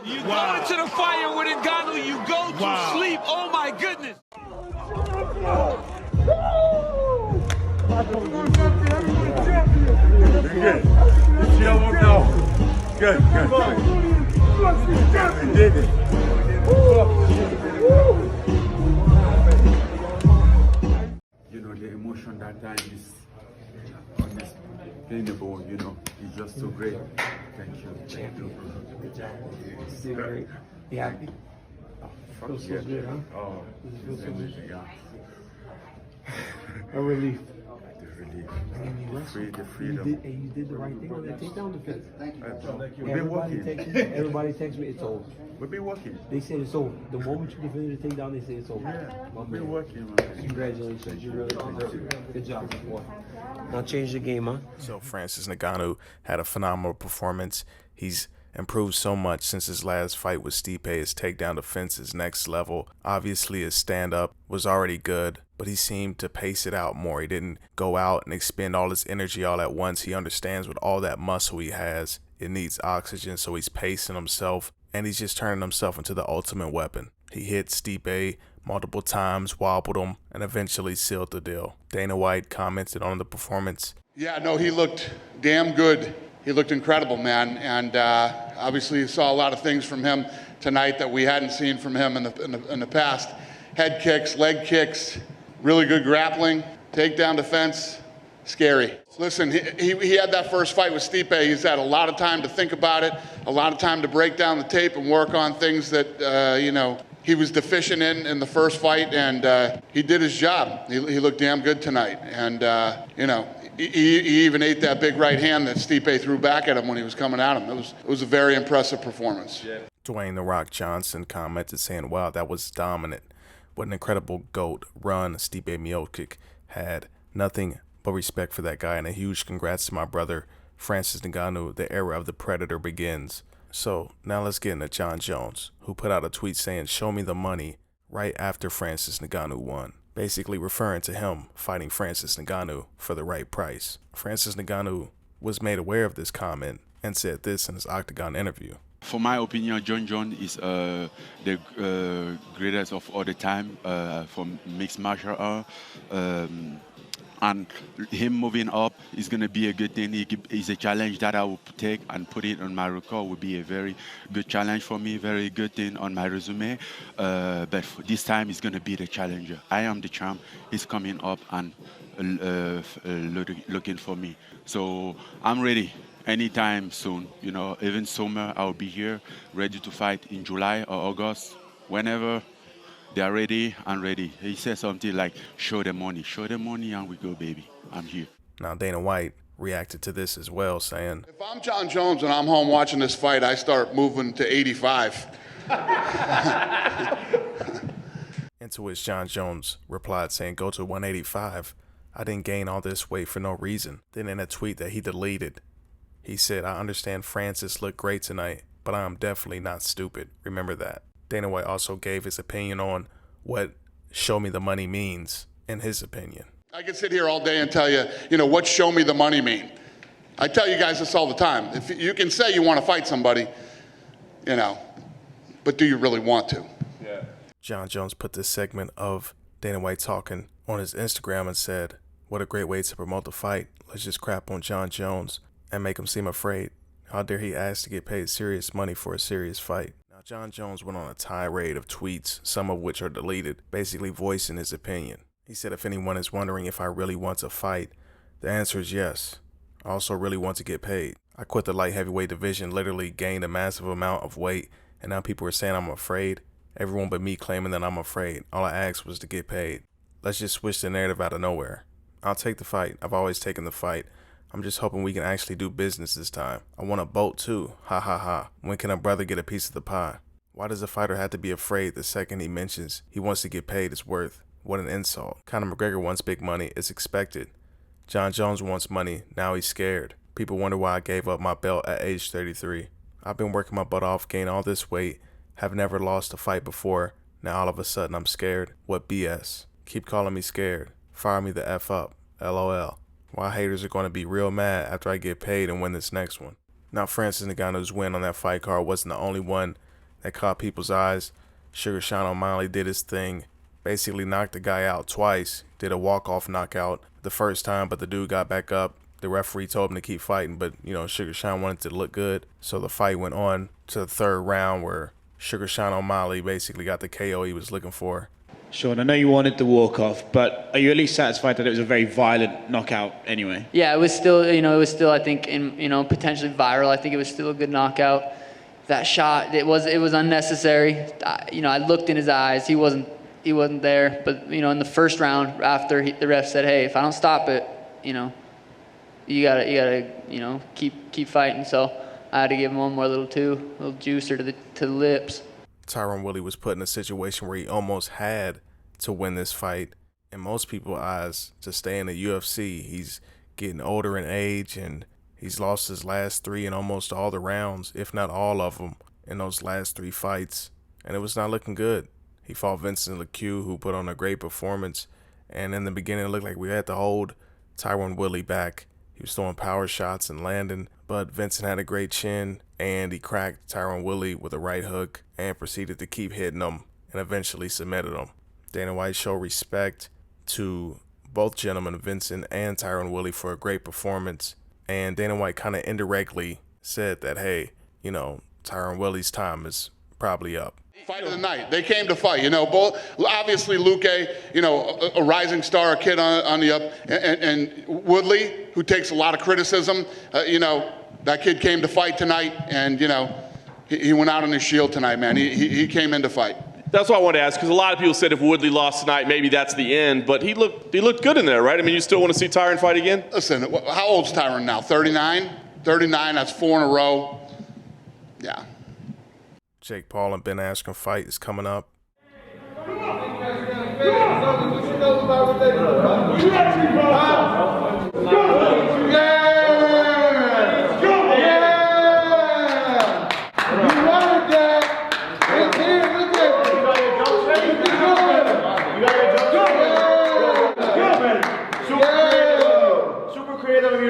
You go into the fire with Ngannou, you go to sleep. Oh my goodness. Good. Good. We did it. You know, the emotion that time is unexplainable, you know. It's just so great. Thank you. Good job. Still great. You happy? Oh, Feels so good, huh? Oh, Feels so good. yeah. A relief. The relief. The freedom. You did the right thing on that takedown defense. We've been working. Everybody texts me, it's over. We've been working. They said it's over. The moment you defended the takedown, they say it's over. Yeah, My we've been man. working, man. Congratulations. You really deserve it. Good job, boy. Now change the game, huh? So Francis Ngannou had a phenomenal performance. He's improved so much since his last fight with Stipe. His takedown defense is next level. Obviously his stand-up was already good, but he seemed to pace it out more. He didn't go out and expend all his energy all at once. He understands with all that muscle he has, it needs oxygen, so he's pacing himself, and he's just turning himself into the ultimate weapon. He hit Stipe multiple times, wobbled him, and eventually sealed the deal. Dana White commented on the performance. Yeah, no, he looked damn good. He looked incredible, man, and obviously saw a lot of things from him tonight that we hadn't seen from him in the past. Head kicks, leg kicks, really good grappling, takedown defense, scary. Listen, he had that first fight with Stipe. He's had a lot of time to think about it, a lot of time to break down the tape and work on things that, you know, he was deficient in the first fight, and he did his job. He looked damn good tonight, and, you know, he even ate that big right hand that Stipe threw back at him when he was coming at him. It was a very impressive performance. Yeah. Dwayne "The Rock" Johnson commented saying, wow, that was dominant. What an incredible GOAT run Stipe Miocic had. Nothing but respect for that guy, and a huge congrats to my brother Francis Ngannou. The era of the Predator begins. So now let's get into Jon Jones, who put out a tweet saying, show me the money, right after Francis Ngannou won. Basically referring to him fighting Francis Ngannou for the right price. Francis Ngannou was made aware of this comment and said this in his Octagon interview. For my opinion, Jon Jones is the greatest of all the time for mixed martial art. And him moving up is going to be a good thing. It's a challenge that I will take and put it on my record. Would be a very good challenge for me, very good thing on my resume. But this time, he's going to be the challenger. I am the champ. He's coming up and looking for me. So I'm ready. Anytime soon, you know, even summer, I'll be here, ready to fight in July or August, whenever they are ready, I'm ready. He said something like, show the money, and we go, baby. I'm here. Now, Dana White reacted to this as well, saying, If I'm Jon Jones and I'm home watching this fight, I start moving to 85. into which Jon Jones replied saying, go to 185. I didn't gain all this weight for no reason. Then in a tweet that he deleted, he said, I understand Francis looked great tonight, but I am definitely not stupid. Remember that. Dana White also gave his opinion on what show me the money means, in his opinion. I could sit here all day and tell you, you know, what show me the money mean. I tell you guys this all the time. If you can say you want to fight somebody, you know, but do you really want to? Yeah. Jon Jones put this segment of Dana White talking on his Instagram and said, what a great way to promote the fight. Let's just crap on Jon Jones and make him seem afraid. How dare he ask to get paid serious money for a serious fight? Now, Jon Jones went on a tirade of tweets, some of which are deleted, basically voicing his opinion. He said, if anyone is wondering if I really want to fight, the answer is yes. I also really want to get paid. I quit the light heavyweight division, literally gained a massive amount of weight, and now people are saying I'm afraid. Everyone but me claiming that I'm afraid. All I asked was to get paid. Let's just switch the narrative out of nowhere. I'll take the fight. I've always taken the fight. I'm just hoping we can actually do business this time. I want a boat too. Ha ha ha. When can a brother get a piece of the pie? Why does a fighter have to be afraid the second he mentions he wants to get paid his worth? What an insult. Conor McGregor wants big money. It's expected. Jon Jones wants money. Now he's scared. People wonder why I gave up my belt at age 33. I've been working my butt off, gained all this weight, have never lost a fight before. Now all of a sudden I'm scared. What BS? Keep calling me scared. Fire me the F up. LOL. Why haters are going to be real mad after I get paid and win this next one. Now, Francis Ngannou's win on that fight card wasn't the only one that caught people's eyes. Sugar Sean O'Malley did his thing, basically knocked the guy out twice, did a walk-off knockout the first time, but the dude got back up. The referee told him to keep fighting, but, you know, Sugar Sean wanted to look good. So the fight went on to the third round where Sugar Sean O'Malley basically got the KO he was looking for. Sean, I know you wanted the walk-off, but are you at least satisfied that it was a very violent knockout anyway? Yeah, it was still, I think, potentially viral. I think it was still a good knockout. That shot, it was unnecessary. I looked in his eyes. He wasn't there. But, in the first round, after the ref said, hey, if I don't stop it, you gotta keep fighting. So I had to give him one more little juicer to the lips. Tyron Woodley was put in a situation where he almost had to win this fight. In most people's eyes, to stay in the UFC, he's getting older in age, and he's lost his last 3 in almost all the rounds, if not all of them, in those last 3 fights. And it was not looking good. He fought Vincent LeCue, who put on a great performance. And in the beginning, it looked like we had to hold Tyron Woodley back. He was throwing power shots and landing, but Vincent had a great chin, and he cracked Tyron Woodley with a right hook and proceeded to keep hitting him and eventually submitted him. Dana White showed respect to both gentlemen, Vincent and Tyron Woodley, for a great performance. And Dana White kind of indirectly said that, hey, Tyron Woodley's time is probably up. Fight of the night. They came to fight. Both obviously Luque, a rising star, a kid on the up, and Woodley, who takes a lot of criticism. That kid came to fight tonight, and he went out on his shield tonight, man. He came in to fight. That's what I wanted to ask, because a lot of people said if Woodley lost tonight, maybe that's the end. But he looked good in there, right? I mean, you still want to see Tyron fight again? Listen, how old's Tyron now? 39? 39. That's 4 in a row. Yeah. Jake Paul and Ben Askren fight is coming up.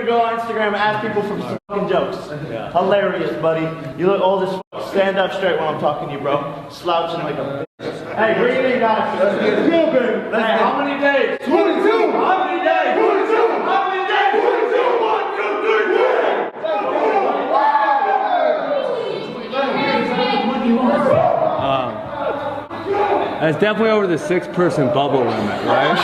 Go on Instagram and ask people for some fucking jokes. Yeah. Hilarious, buddy. You look old as fuck. Stand up straight when I'm talking to you, bro. Slouching like a bitch. Hey, bring it in, guys. Let's get it. Hey, how many days? 22. How many days? 22. How many days? 22. 1, 2, 3, That's definitely over the 6-person bubble limit, right?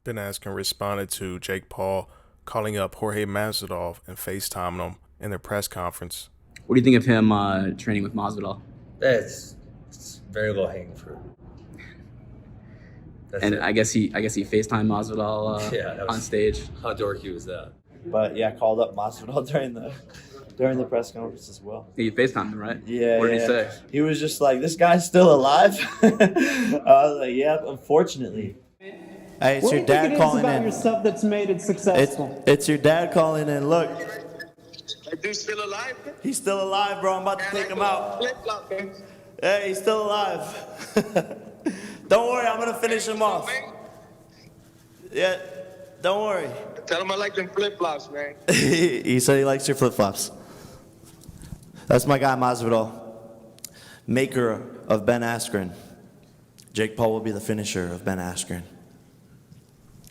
Ben Askren responded to Jake Paul calling up Jorge Masvidal and FaceTiming him in their press conference. What do you think of him training with Masvidal? It's very low hanging fruit. I guess he FaceTimed Masvidal on stage. How dorky was that? But yeah, called up Masvidal during the press conference as well. You FaceTimed him, right? Yeah. What did he say? He was just like, "This guy's still alive." I was like, "Yeah, unfortunately." Hey, it's your dad calling in. Yourself that's made it successful. It's your dad calling in. Look. That dude's still alive? He's still alive, bro. I'm about to take him out. Hey, he's still alive. Don't worry, I'm gonna finish him off. Yeah, don't worry. Tell him I like them flip-flops, man. He said he likes your flip-flops. That's my guy, Masvidal, maker of Ben Askren. Jake Paul will be the finisher of Ben Askren.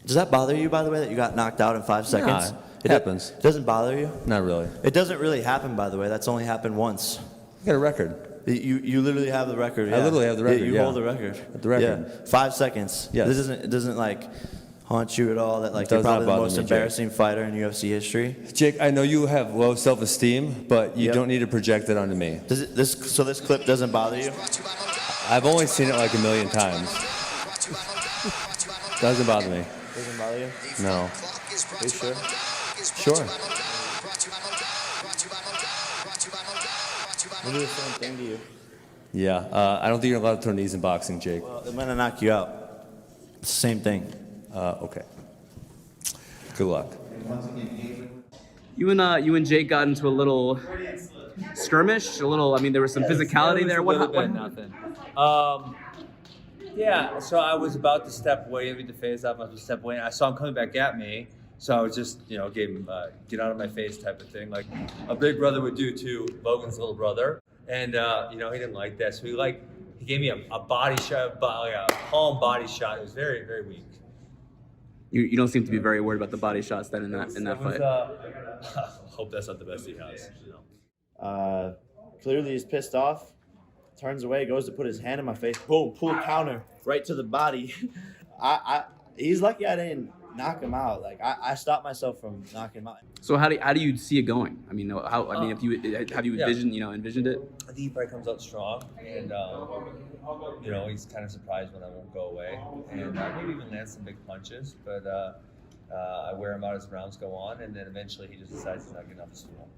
Does that bother you, by the way, that you got knocked out in 5 seconds? Nah, it happens. It doesn't bother you? Not really. It doesn't really happen, by the way. That's only happened once. You got a record. You literally have the record. Yeah. I literally have the record. You hold the record. The record. Yeah. 5 seconds. Yes. It doesn't like haunt you at all. That like you're probably the most embarrassing fighter in UFC history. Jake, I know you have low self-esteem, but you don't need to project it onto me. So this clip doesn't bother you? I've only seen it like a million times. Doesn't bother me. Doesn't bother you? No. Are you sure? Sure. We'll do the same thing to you. Yeah, I don't think you're allowed to throw knees in boxing, Jake. Well, I'm gonna knock you out. It's the same thing. Okay. Good luck. You and Jake got into a little skirmish. There was some physicality there. What happened? Nothing. Yeah, so I was about to step away, maybe to face off. I was about to step away, and I saw him coming back at me. So I was just, gave him get out of my face type of thing, like a big brother would do to Logan's little brother. And you know, he didn't like that, so he gave me a body shot, like a palm body shot. It was very, very weak. You don't seem to be very worried about the body shots then in that fight. I hope that's not the best he has. You know? Clearly he's pissed off. Turns away, goes to put his hand in my face. Boom, pull counter right to the body. He's lucky I didn't knock him out. Like I stopped myself from knocking him out. So how do you see it going? I mean, have you envisioned it? I think he probably comes out strong, and you know, he's kind of surprised when I won't go away, and maybe even land some big punches. But I wear him out as rounds go on, and then eventually he just decides he's not good enough to stool.